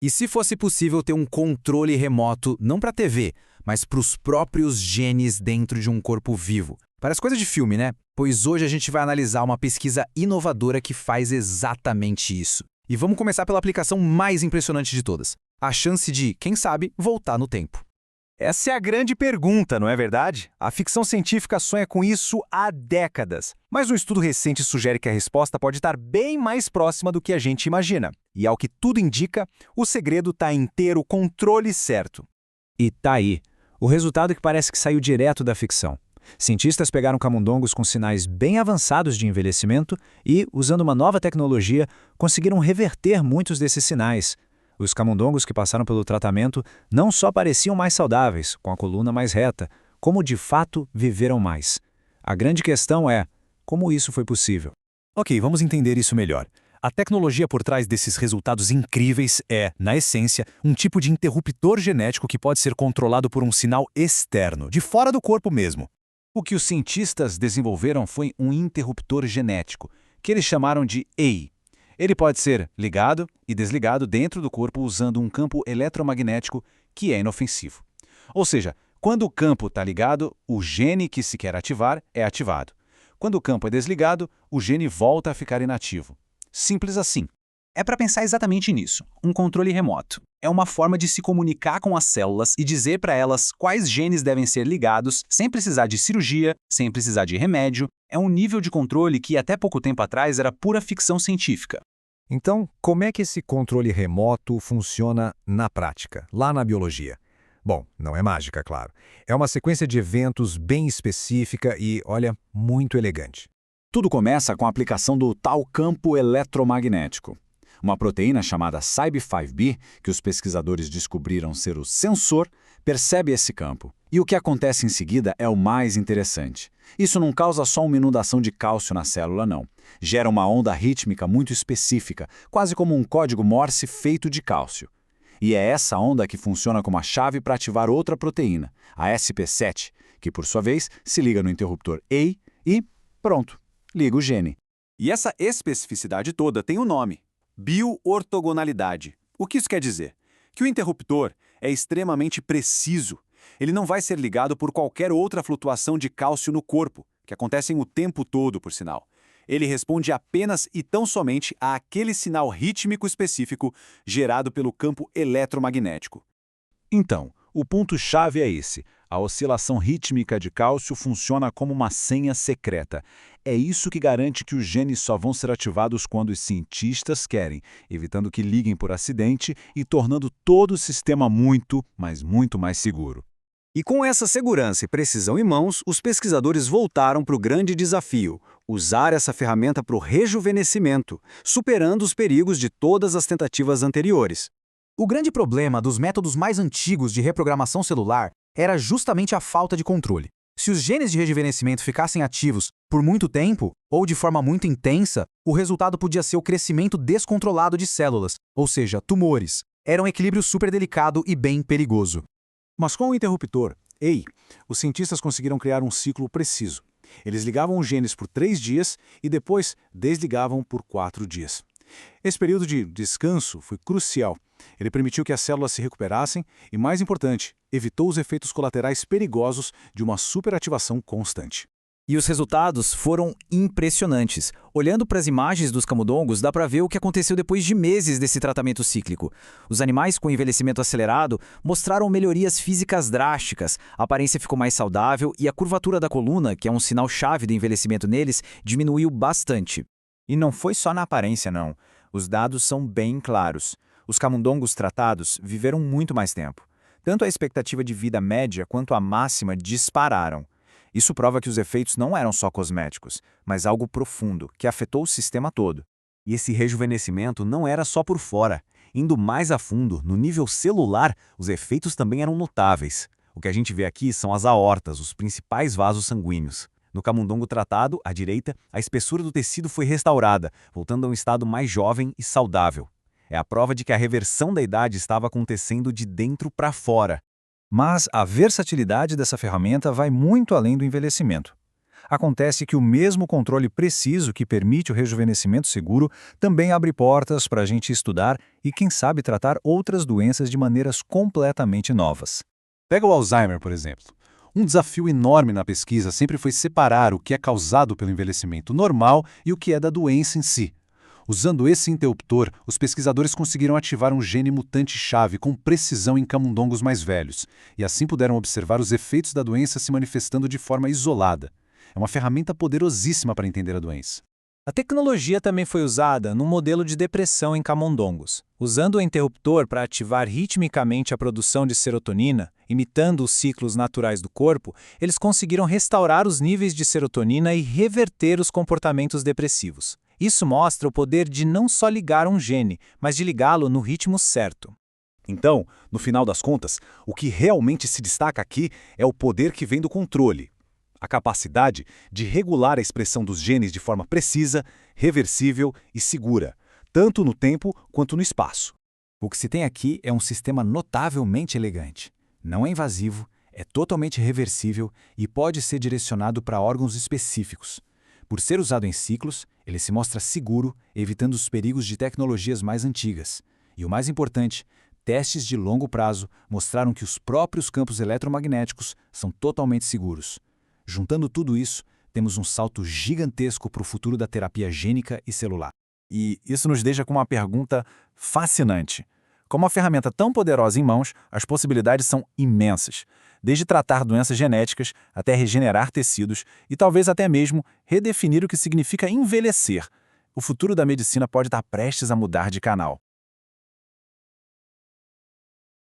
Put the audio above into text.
E se fosse possível ter um controle remoto, não para a TV, mas para os próprios genes dentro de um corpo vivo? Parece coisa de filme, né? Pois hoje a gente vai analisar uma pesquisa inovadora que faz exatamente isso. E vamos começar pela aplicação mais impressionante de todas: a chance de, quem sabe, voltar no tempo. Essa é a grande pergunta, não é verdade? A ficção científica sonha com isso há décadas. Mas um estudo recente sugere que a resposta pode estar bem mais próxima do que a gente imagina. E ao que tudo indica, o segredo está em ter o controle certo. E tá aí, o resultado que parece que saiu direto da ficção. Cientistas pegaram camundongos com sinais bem avançados de envelhecimento e, usando uma nova tecnologia, conseguiram reverter muitos desses sinais. Os camundongos que passaram pelo tratamento não só pareciam mais saudáveis, com a coluna mais reta, como de fato viveram mais. A grande questão é, como isso foi possível? Ok, vamos entender isso melhor. A tecnologia por trás desses resultados incríveis é, na essência, um tipo de interruptor genético que pode ser controlado por um sinal externo, de fora do corpo mesmo. O que os cientistas desenvolveram foi um interruptor genético, que eles chamaram de EI. Ele pode ser ligado e desligado dentro do corpo usando um campo eletromagnético que é inofensivo. Ou seja, quando o campo está ligado, o gene que se quer ativar é ativado. Quando o campo é desligado, o gene volta a ficar inativo. Simples assim. É para pensar exatamente nisso, um controle remoto. É uma forma de se comunicar com as células e dizer para elas quais genes devem ser ligados sem precisar de cirurgia, sem precisar de remédio. É um nível de controle que até pouco tempo atrás era pura ficção científica. Então, como é que esse controle remoto funciona na prática, lá na biologia? Bom, não é mágica, claro. É uma sequência de eventos bem específica e, olha, muito elegante. Tudo começa com a aplicação do tal campo eletromagnético. Uma proteína chamada CYB5B, que os pesquisadores descobriram ser o sensor, percebe esse campo. E o que acontece em seguida é o mais interessante. Isso não causa só uma inundação de cálcio na célula, não. Gera uma onda rítmica muito específica, quase como um código Morse feito de cálcio. E é essa onda que funciona como a chave para ativar outra proteína, a SP7, que por sua vez se liga no interruptor EI e, pronto, liga o gene. E essa especificidade toda tem um nome: bioortogonalidade. O que isso quer dizer? Que o interruptor é extremamente preciso. Ele não vai ser ligado por qualquer outra flutuação de cálcio no corpo, que acontecem o tempo todo, por sinal. Ele responde apenas e tão somente àquele sinal rítmico específico gerado pelo campo eletromagnético. Então, o ponto-chave é esse. A oscilação rítmica de cálcio funciona como uma senha secreta. É isso que garante que os genes só vão ser ativados quando os cientistas querem, evitando que liguem por acidente e tornando todo o sistema muito, mas muito mais seguro. E com essa segurança e precisão em mãos, os pesquisadores voltaram para o grande desafio: usar essa ferramenta para o rejuvenescimento, superando os perigos de todas as tentativas anteriores. O grande problema dos métodos mais antigos de reprogramação celular era justamente a falta de controle. Se os genes de rejuvenescimento ficassem ativos por muito tempo, ou de forma muito intensa, o resultado podia ser o crescimento descontrolado de células, ou seja, tumores. Era um equilíbrio super delicado e bem perigoso. Mas com o interruptor EI, os cientistas conseguiram criar um ciclo preciso. Eles ligavam os genes por 3 dias e depois desligavam por 4 dias. Esse período de descanso foi crucial. Ele permitiu que as células se recuperassem e, mais importante, evitou os efeitos colaterais perigosos de uma superativação constante. E os resultados foram impressionantes. Olhando para as imagens dos camundongos, dá para ver o que aconteceu depois de meses desse tratamento cíclico. Os animais com envelhecimento acelerado mostraram melhorias físicas drásticas, a aparência ficou mais saudável e a curvatura da coluna, que é um sinal-chave do envelhecimento neles, diminuiu bastante. E não foi só na aparência, não. Os dados são bem claros. Os camundongos tratados viveram muito mais tempo. Tanto a expectativa de vida média quanto a máxima dispararam. Isso prova que os efeitos não eram só cosméticos, mas algo profundo, que afetou o sistema todo. E esse rejuvenescimento não era só por fora. Indo mais a fundo, no nível celular, os efeitos também eram notáveis. O que a gente vê aqui são as aortas, os principais vasos sanguíneos. No camundongo tratado, à direita, a espessura do tecido foi restaurada, voltando a um estado mais jovem e saudável. É a prova de que a reversão da idade estava acontecendo de dentro para fora. Mas a versatilidade dessa ferramenta vai muito além do envelhecimento. Acontece que o mesmo controle preciso que permite o rejuvenescimento seguro também abre portas para a gente estudar e, quem sabe, tratar outras doenças de maneiras completamente novas. Pega o Alzheimer, por exemplo. Um desafio enorme na pesquisa sempre foi separar o que é causado pelo envelhecimento normal e o que é da doença em si. Usando esse interruptor, os pesquisadores conseguiram ativar um gene mutante-chave com precisão em camundongos mais velhos, e assim puderam observar os efeitos da doença se manifestando de forma isolada. É uma ferramenta poderosíssima para entender a doença. A tecnologia também foi usada num modelo de depressão em camundongos. Usando o interruptor para ativar ritmicamente a produção de serotonina, imitando os ciclos naturais do corpo, eles conseguiram restaurar os níveis de serotonina e reverter os comportamentos depressivos. Isso mostra o poder de não só ligar um gene, mas de ligá-lo no ritmo certo. Então, no final das contas, o que realmente se destaca aqui é o poder que vem do controle. A capacidade de regular a expressão dos genes de forma precisa, reversível e segura, tanto no tempo quanto no espaço. O que se tem aqui é um sistema notavelmente elegante. Não é invasivo, é totalmente reversível e pode ser direcionado para órgãos específicos. Por ser usado em ciclos, ele se mostra seguro, evitando os perigos de tecnologias mais antigas. E o mais importante, testes de longo prazo mostraram que os próprios campos eletromagnéticos são totalmente seguros. Juntando tudo isso, temos um salto gigantesco para o futuro da terapia gênica e celular. E isso nos deixa com uma pergunta fascinante. Com uma ferramenta tão poderosa em mãos, as possibilidades são imensas. Desde tratar doenças genéticas até regenerar tecidos e talvez até mesmo redefinir o que significa envelhecer. O futuro da medicina pode estar prestes a mudar de canal.